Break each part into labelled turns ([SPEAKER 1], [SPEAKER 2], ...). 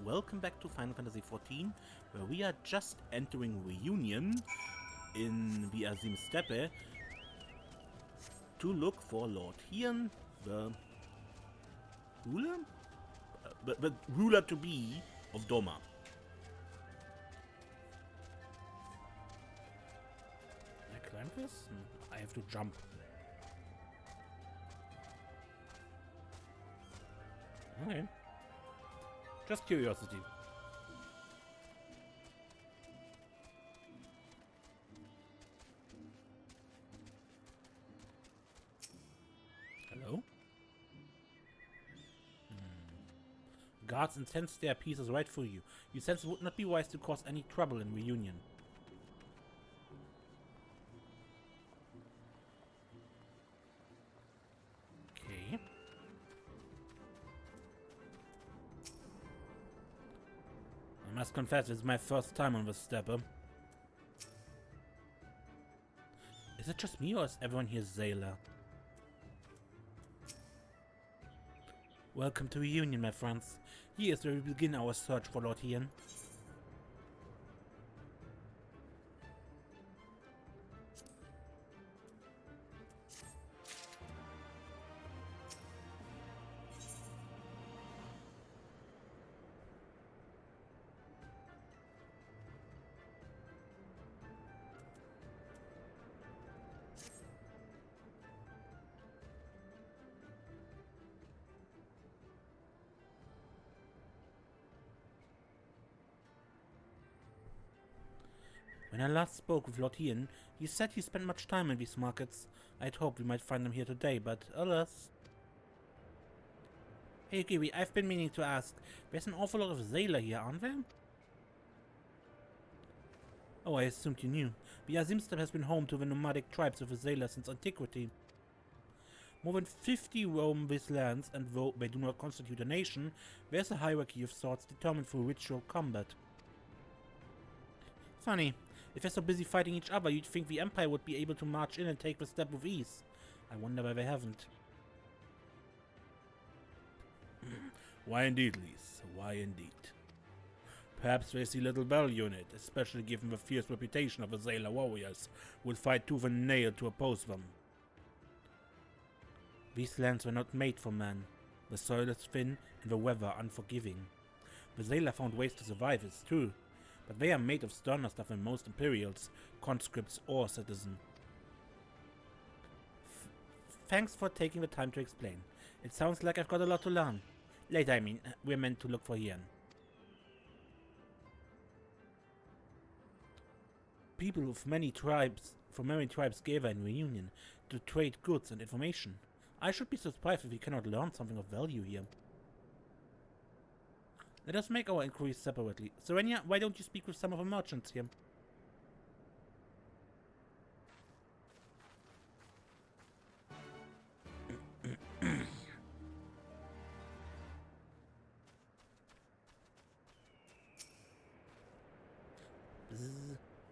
[SPEAKER 1] welcome back to Final Fantasy XIV, where we are just entering Reunion in the Azim Steppe to look for Lord Hien, the ruler? The ruler-to-be of Doma. Can I climb this? I have to jump. Okay. Just curiosity. Hello? Guards intend their pieces right for you. You sense it would not be wise to cause any trouble in Reunion. Okay. I must confess, this is my first time on the StB. Is it just me or is everyone here Sailor? Welcome to Reunion, my friends. Here is where we begin our search for Lord Hien. When I last spoke with Lord Hien, he said he spent much time in these markets. I'd hoped we might find him here today, but alas. Hey Kiwi, I've been meaning to ask, there's an awful lot of Sailor here, aren't there? Oh, I assumed you knew. The Azim Steppe has been home to the nomadic tribes of the Sailor since antiquity. More than 50 roam these lands, and though they do not constitute a nation, there's a hierarchy of sorts determined through ritual combat. Funny, if they're so busy fighting each other, you'd think the Empire would be able to march in and take the step with ease. I wonder why they haven't. Why indeed, Lise? Why indeed? Perhaps they see little value in it, especially given the fierce reputation of the Sailor warriors, who would fight tooth and nail to oppose them. These lands were not made for man. The soil is thin and the weather unforgiving. The Sailor found ways to survive this too. But they are made of sterner stuff than most Imperials, conscripts or citizen. Thanks for taking the time to explain. It sounds like I've got a lot to learn. Later, I mean, we're meant to look for Hien. People of many tribes, from many tribes gather in Reunion to trade goods and information. I should be surprised if we cannot learn something of value here. Let us make our inquiries separately. Serenia, why don't you speak with some of the merchants here?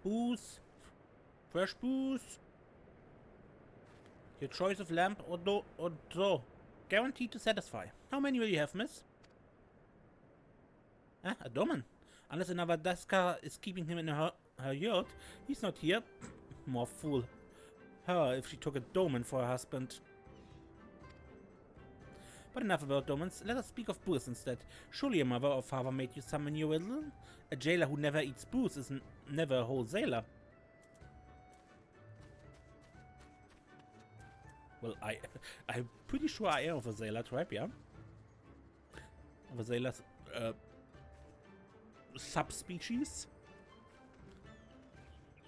[SPEAKER 1] Booze. Fresh booze. Your choice of lamp or draw. Guaranteed to satisfy. How many will you have, miss? Ah, a doman. Unless another Daskar is keeping him in her yacht, he's not here. More fool her if she took a doman for her husband. But enough about domans, let us speak of booze instead. Surely a mother or father made you summon your riddle? A jailer who never eats booze is never a whole sailor. Well, I'm pretty sure I am of a sailor tribe, yeah? Of a sailor's, subspecies.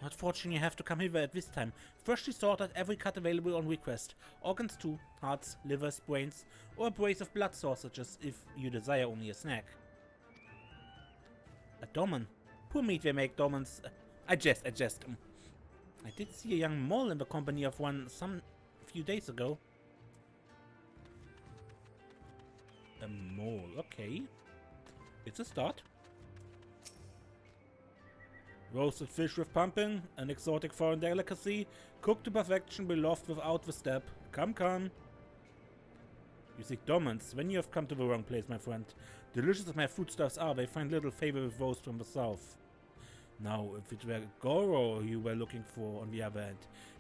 [SPEAKER 1] Unfortunately, you have to come hither at this time. Freshly slaughtered, every cut available on request. Organs too, hearts, livers, brains, or a brace of blood sausages if you desire only a snack. A doman. Poor meat they make domans. I jest. I did see a young mole in the company of one some few days ago. A mole, okay. It's a start. Roasted fish with pumpkin, an exotic foreign delicacy, cooked to perfection, beloved without the step. Come. You seek dormants. When you have come to the wrong place, my friend. Delicious as my foodstuffs are, they find little favor with those from the south. Now, if it were Goro you were looking for, on the other hand,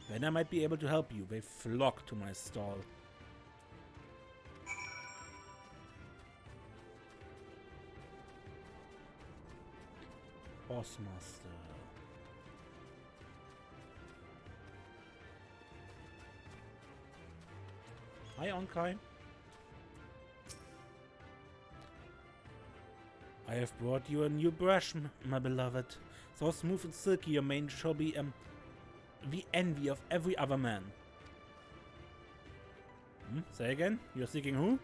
[SPEAKER 1] then I might be able to help you. They flock to my stall. Horsemaster. Hi, Onkai. I have brought you a new brush, my beloved. So smooth and silky your mane shall be the envy of every other man. Say again? You're seeking who?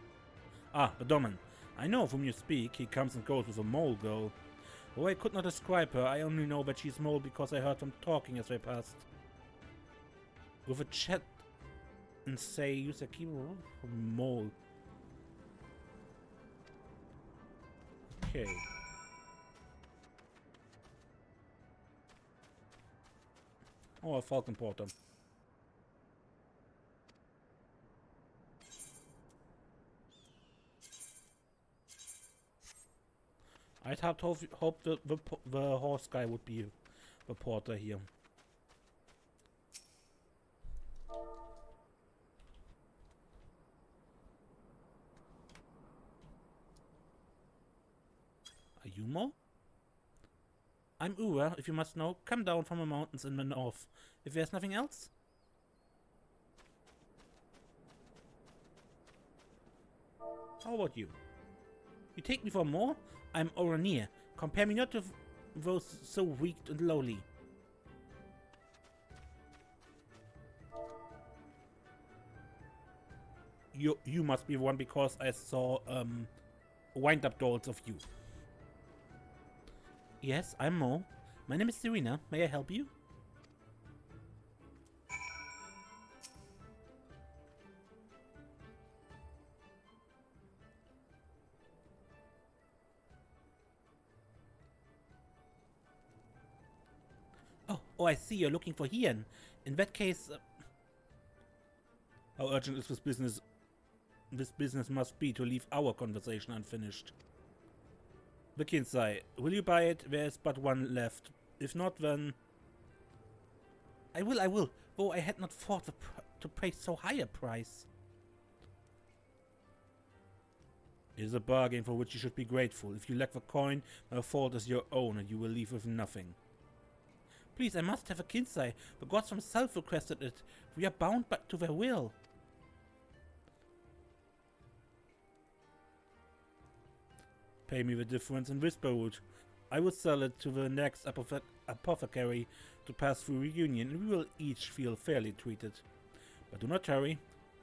[SPEAKER 1] Ah, the Domin. I know of whom you speak. He comes and goes with a mole girl. Though I could not describe her, I only know that she's mole because I heard them talking as they passed. With a chat and say, use a keyboard. Mole. Okay. Oh, a Falcon Porter. I'd hoped the horse guy would be the porter here. Are you Mo? I'm Ura, if you must know. Come down from the mountains in the north. If there's nothing else? How about you? You take me for more? I'm Oranier. Compare me not to those so weak and lowly. You must be one because I saw wind-up dolls of you. Yes, I'm Mo. My name is Serena. May I help you? Oh, I see. You're looking for Hien. In that case, how urgent is this business? This business must be to leave our conversation unfinished. The Kinsai, will you buy it? There is but one left. If not, then I will. Though I had not thought to pay so high a price. It is a bargain for which you should be grateful. If you lack the coin, my fault is your own, and you will leave with nothing. Please, I must have a Kinsai. The gods themselves requested it. We are bound back to their will. Pay me the difference in Whisperwood. I will sell it to the next apothecary to pass through reunion, and we will each feel fairly treated. But do not hurry.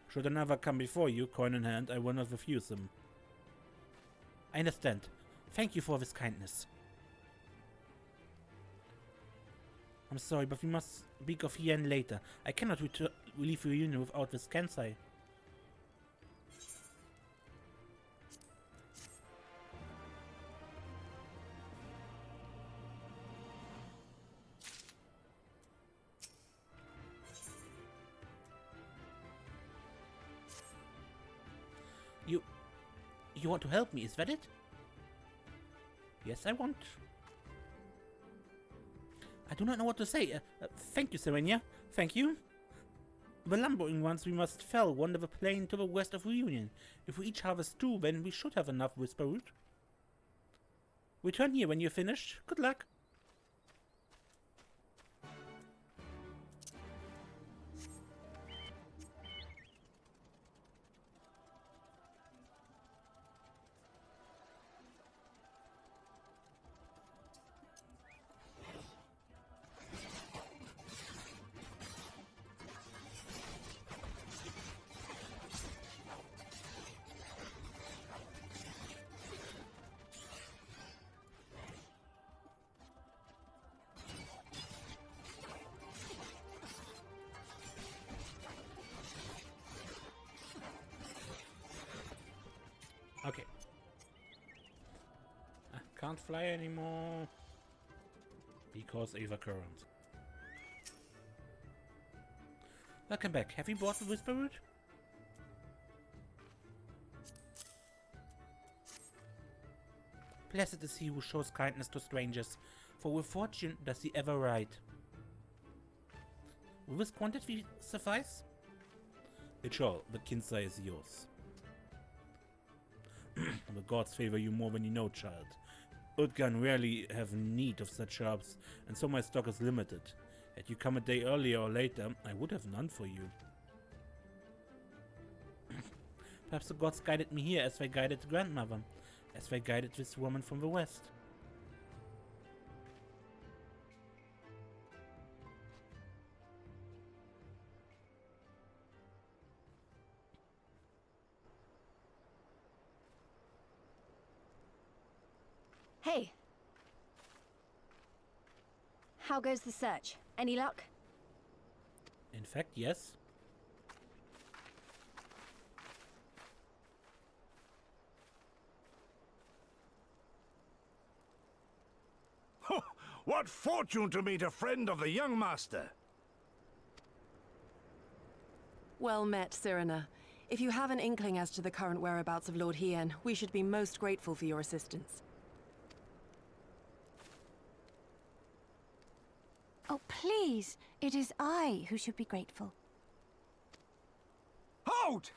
[SPEAKER 1] Should another come before you, coin in hand, I will not refuse him. I understand. Thank you for this kindness. I'm sorry, but we must speak of Hien later. I cannot leave reunion without this Kansai. You want to help me, is that it? Yes, I want. I do not know what to say. Thank you, Serenia. Thank you. The lumbering ones we must fell wander the plain to the west of Reunion. If we each harvest 2, then we should have enough Whisperwood. Return here when you're finished. Good luck. Okay. I can't fly anymore because Ava current. Welcome back. Have you bought the Whisperwood? Blessed is he who shows kindness to strangers, for with fortune does he ever ride. Will this quantity suffice? It shall. The Kinsai is yours. The gods favor you more than you know, child. Utgan rarely have need of such herbs, and so my stock is limited. Had you come a day earlier or later, I would have none for you. Perhaps the gods guided me here as they guided the grandmother, as they guided this woman from the west.
[SPEAKER 2] Hey! How goes the search? Any luck?
[SPEAKER 1] In fact, yes.
[SPEAKER 3] What fortune to meet a friend of the young master!
[SPEAKER 4] Well met, Cyrena. If you have an inkling as to the current whereabouts of Lord Hien, we should be most grateful for your assistance.
[SPEAKER 5] Oh, please! It is I who should be grateful.
[SPEAKER 6] Hold!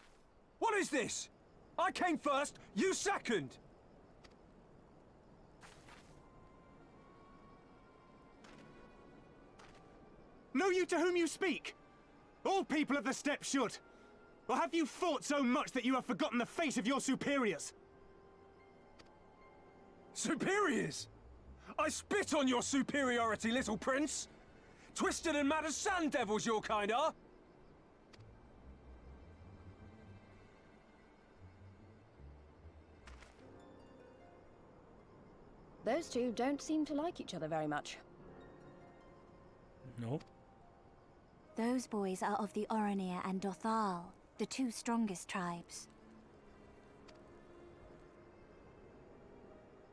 [SPEAKER 6] What is this? I came first, you second! Know you to whom you speak? All people of the steppe should. Or have you fought so much that you have forgotten the face of your superiors? Superiors? I spit on your superiority, little prince! Twisted and mad as sand devils your kind are!
[SPEAKER 2] Those two don't seem to like each other very much.
[SPEAKER 1] No.
[SPEAKER 5] Those boys are of the Oranir and Dothal, the two strongest tribes.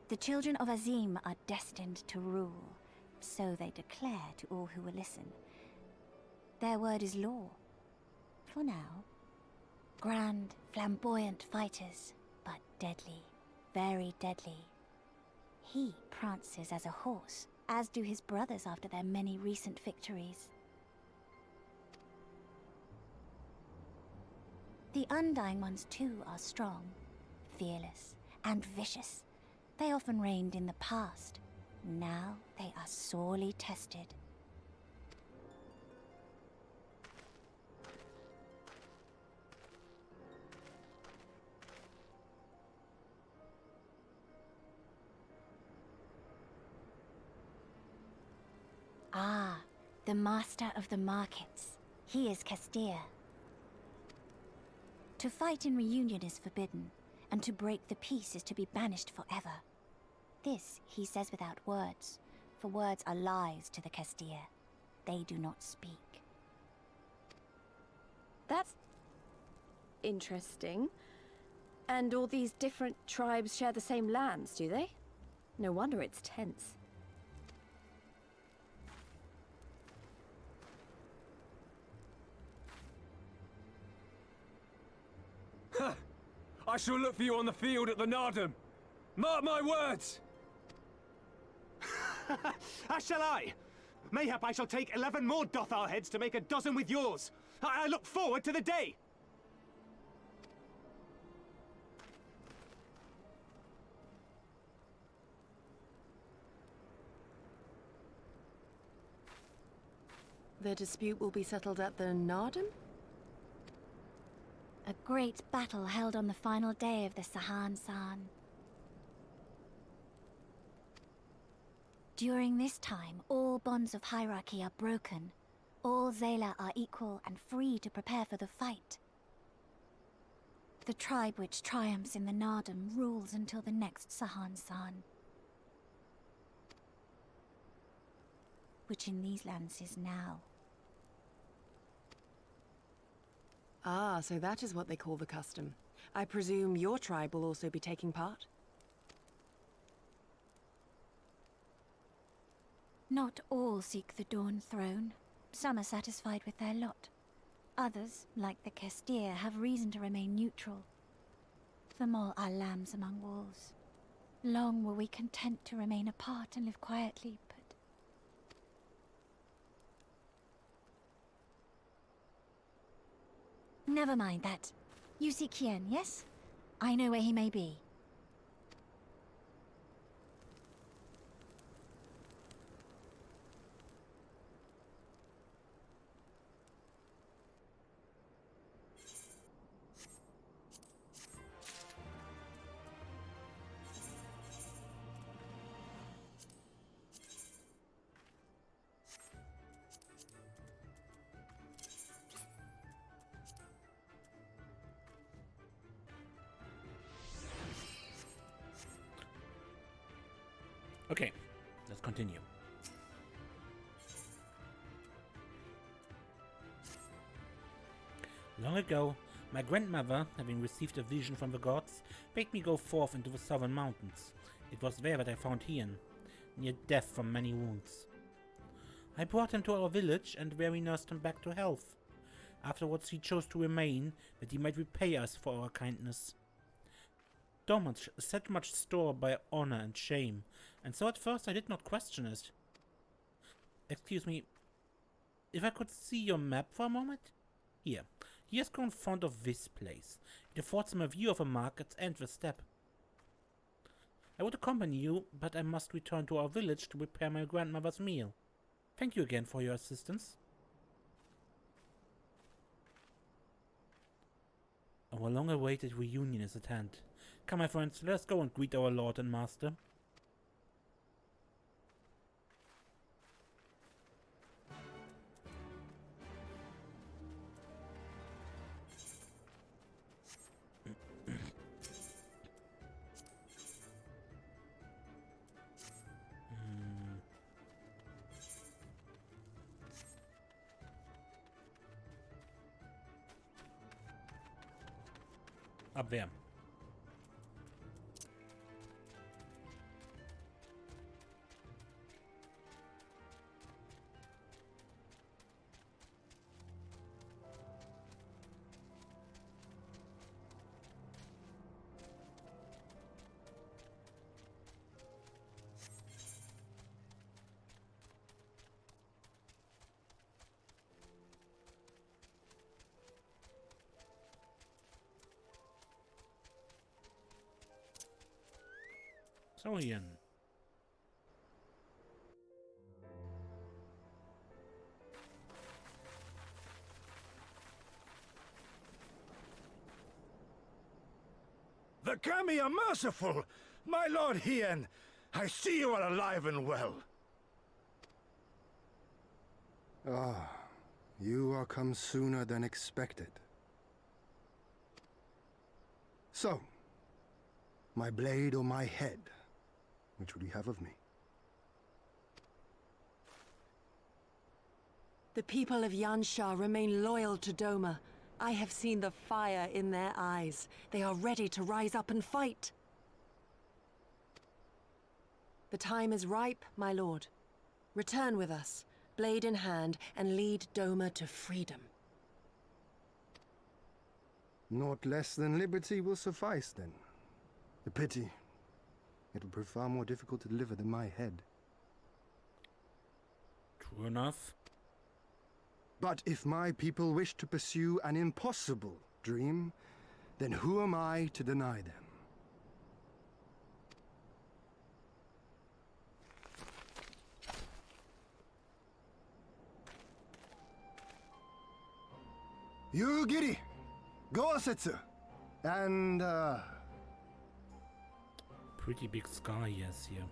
[SPEAKER 5] The children of Azim are destined to rule, so they declare to all who will listen. Their word is law. For now. Grand, flamboyant fighters, but deadly, very deadly. He prances as a horse, as do his brothers after their many recent victories. The Undying ones too are strong, fearless, and vicious. They often reigned in the past. Now they are sorely tested. Ah, the master of the markets. He is Castir. To fight in reunion is forbidden, and to break the peace is to be banished forever. This he says without words, for words are lies to the Castir. They do not speak.
[SPEAKER 2] That's interesting. And all these different tribes share the same lands, do they? No wonder it's tense.
[SPEAKER 6] I shall look for you on the field at the Nardum. Mark my words! As shall I. Mayhap I shall take 11 more Dothal heads to make a dozen with yours. I look forward to the day!
[SPEAKER 4] The dispute will be settled at the Nardum?
[SPEAKER 5] A great battle held on the final day of the Sahan-San. During this time, all bonds of hierarchy are broken. All Zayla are equal and free to prepare for the fight. The tribe which triumphs in the Nardum rules until the next Sahan-San. Which in these lands is now.
[SPEAKER 4] Ah, so that is what they call the custom. I presume your tribe will also be taking part?
[SPEAKER 5] Not all seek the Dawn Throne. Some are satisfied with their lot. Others, like the Castir, have reason to remain neutral. Them all are lambs among wolves. Long were we content to remain apart and live quietly, but... Never mind that. You seek Hien, yes? I know where he may be.
[SPEAKER 1] Okay, let's continue. Long ago, my grandmother, having received a vision from the gods, bade me go forth into the southern mountains. It was there that I found Hien, near death from many wounds. I brought him to our village and there we nursed him back to health. Afterwards he chose to remain, that he might repay us for our kindness. Domans set much store by honor and shame, and so at first I did not question it. Excuse me, if I could see your map for a moment? Here, he has grown fond of this place. It affords him a view of the markets and the steppe. I would accompany you, but I must return to our village to prepare my grandmother's meal. Thank you again for your assistance. Our long-awaited reunion is at hand. Come, my friends, let us go and greet our Lord and Master. Abwehr. So, Hien.
[SPEAKER 3] The Kami are merciful! My Lord Hien, I see you are alive and well.
[SPEAKER 7] Ah, you are come sooner than expected. So, my blade or my head? Which would you have of me?
[SPEAKER 4] The people of Yansha remain loyal to Doma. I have seen the fire in their eyes. They are ready to rise up and fight. The time is ripe, my lord. Return with us, blade in hand, and lead Doma to freedom.
[SPEAKER 7] Naught less than liberty will suffice, then. A pity. It will prove far more difficult to deliver than my head.
[SPEAKER 1] True enough.
[SPEAKER 7] But if my people wish to pursue an impossible dream, then who am I to deny them? You, Giri! Gosetsu! And,
[SPEAKER 1] Pretty big scar he has here.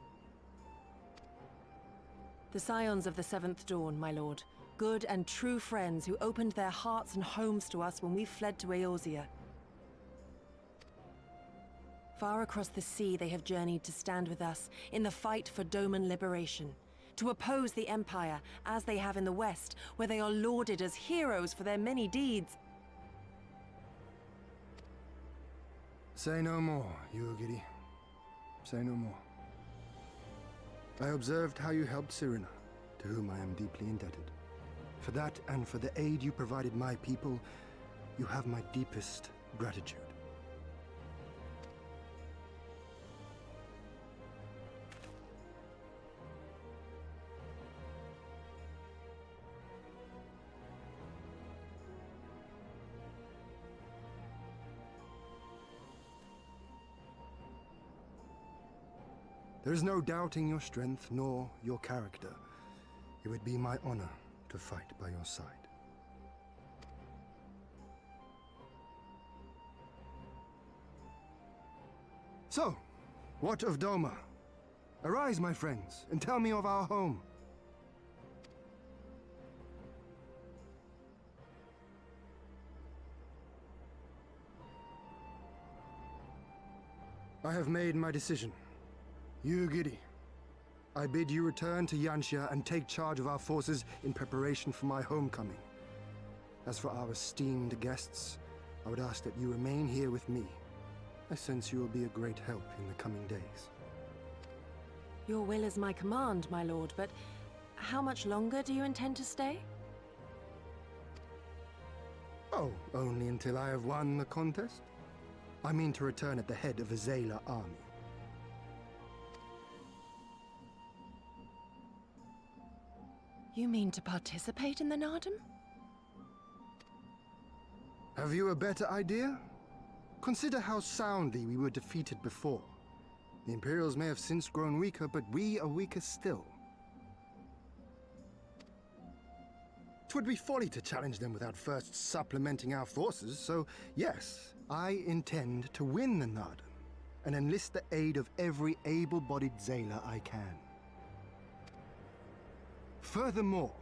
[SPEAKER 4] The scions of the Seventh Dawn, my lord. Good and true friends who opened their hearts and homes to us when we fled to Eorzea. Far across the sea they have journeyed to stand with us in the fight for Doman liberation. To oppose the Empire, as they have in the West, where they are lauded as heroes for their many deeds.
[SPEAKER 7] say no more, Yugiri. Say no more. I observed how you helped Serena, to whom I am deeply indebted. For that and for the aid you provided my people, you have my deepest gratitude. There is no doubting your strength nor your character. It would be my honor to fight by your side. So, what of Doma? Arise, my friends, and tell me of our home. I have made my decision. You, Giri, I bid you return to Yanxia and take charge of our forces in preparation for my homecoming. As for our esteemed guests, I would ask that you remain here with me. I sense you will be a great help in the coming days.
[SPEAKER 4] Your will is my command, my lord, but how much longer do you intend to stay?
[SPEAKER 7] Oh, only until I have won the contest? I mean to return at the head of a Zayla army.
[SPEAKER 4] You mean to participate in the Nardum?
[SPEAKER 7] Have you a better idea? Consider how soundly we were defeated before. The Imperials may have since grown weaker, but we are weaker still. 'Twould be folly to challenge them without first supplementing our forces, so yes, I intend to win the Nardum and enlist the aid of every able-bodied Zayla I can. Furthermore,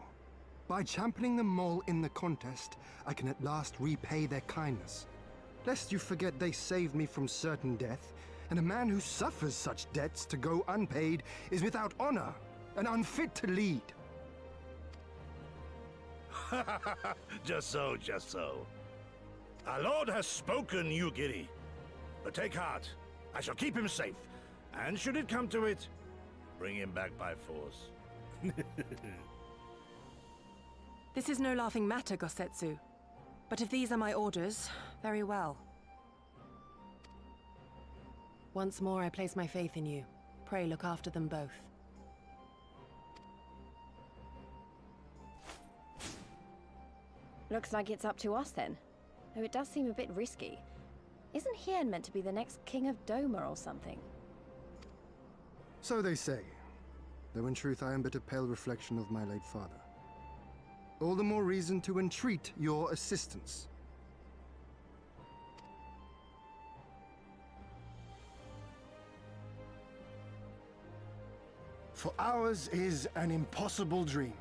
[SPEAKER 7] by championing the Mole in the contest, I can at last repay their kindness. Lest you forget they saved me from certain death, and a man who suffers such debts to go unpaid is without honor and unfit to lead.
[SPEAKER 3] Just so, just so. Our lord has spoken, Yugiri. But take heart. I shall keep him safe. And should it come to it, bring him back by force.
[SPEAKER 4] This is no laughing matter, Gosetsu. But if these are my orders, very well. Once more, I place my faith in you. Pray look after them both.
[SPEAKER 2] Looks like it's up to us then. Though it does seem a bit risky. Isn't Hien meant to be the next king of Doma or something?
[SPEAKER 7] So they say, though in truth I am but a pale reflection of my late father. All the more reason to entreat your assistance. For ours is an impossible dream.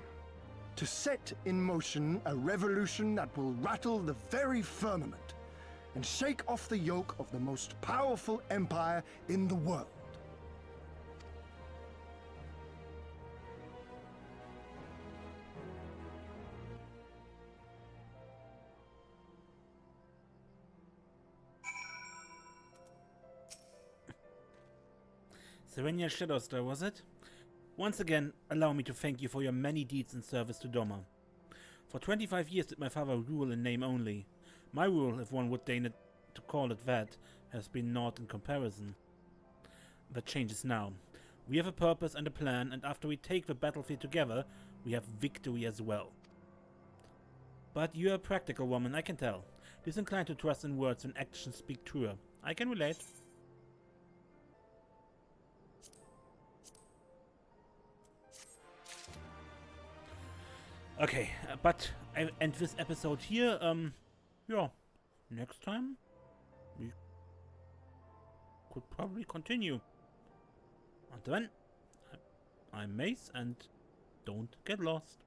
[SPEAKER 7] To set in motion a revolution that will rattle the very firmament and shake off the yoke of the most powerful empire in the world.
[SPEAKER 1] Serenia Shadowstar, was it? Once again, allow me to thank you for your many deeds in service to Doma. For 25 years did my father rule in name only. My rule, if one would deign it to call it that, has been naught in comparison. That changes now. We have a purpose and a plan, and after we take the battlefield together, we have victory as well. But you're a practical woman, I can tell. Disinclined to trust in words when actions speak truer. I can relate. Okay, but I end this episode here. Yeah, next time we could probably continue. Until then, I'm Mace, and don't get lost.